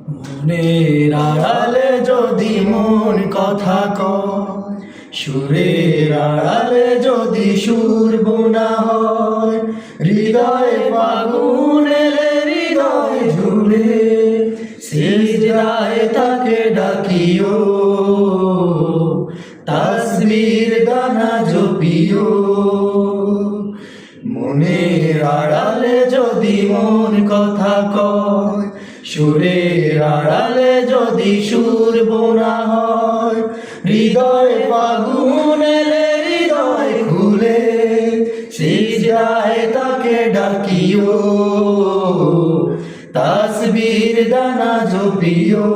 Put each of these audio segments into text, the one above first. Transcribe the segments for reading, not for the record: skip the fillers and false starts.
মনের আড়ালে যদি মন কথা কয়, সুরের আড়ালে যদি সুর বোনা হয়, হৃদয়ে ফাগুন এলে হৃদয় ঝুলে, সিজদায় তাকে ডাকিও, তাসবির দানা জপিও। মনের আড়ালে যদি মন কথা কয়, সুরের আড়ালে যদি সুর বোনা হয়, হৃদয় ফাগুন এলে হৃদয় খুলে, সিজদায় তাকে ডাকিও, তাসবির দানা জপিও।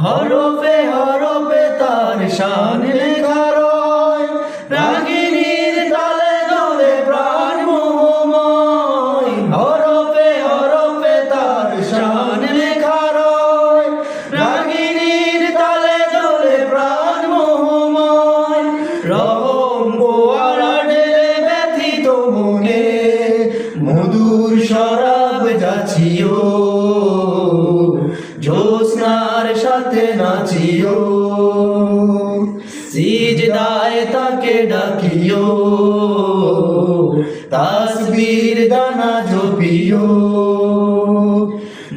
হরফে হরফে তার শান লেখা রয়, রাগিনীর তালে ধরে প্রাণ মোহময়। হরফে হরফে তার শান লেখা রয়, রাগিনীর তালে ধরে প্রাণ মোহময়। রহম ফোয়ারা ঢেলে ব্যথিত মনে, মধুর শরাব যাচিও, জ্যোৎস্নার সাথে নাচিও, সিজদায় তাকে ডাকিও, তাসবির দানা জপিও।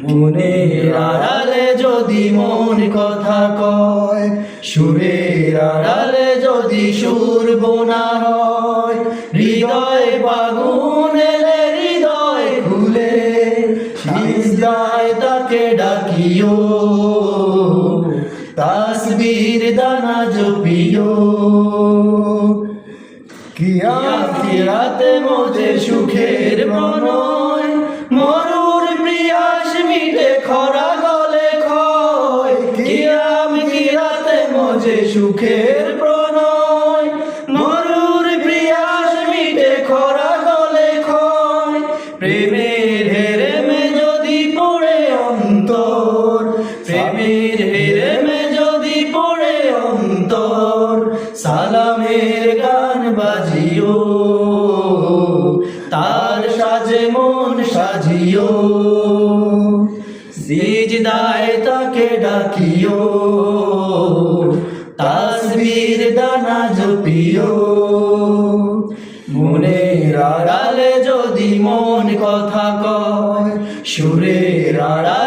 মনের আড়ালে যদি মন কথা কয়, সুরের আড়ালে যদি সুর বোনা হয়, হৃদয় ফাগুন এলে হৃদয় খুলে, সিজদায় তাকে ডাকিও, তাসবির দানা জপিও। কিয়ামতে মোজে সুখের প্রণয়, মরুর প্রিয়াস মিটে খরা গলে ক্ষয়। কিয়ামতে মোজে সুখের প্রণয়, মরুর প্রিয়াস মিটে খরা গলে ক্ষয়। প্রেমের হেরেমে যদি পড়ে অন্তর, প্রেমের হেরেমে যদি পড়ে অন্তর, সালামের গান বাজিও, তার সাজে মন সাজিও, সিজদায় তাকে ডাকিও, তাসবির দানা জপিও। মনের আড়ালে যদি মন কথা কয়, সুরের আড়ালে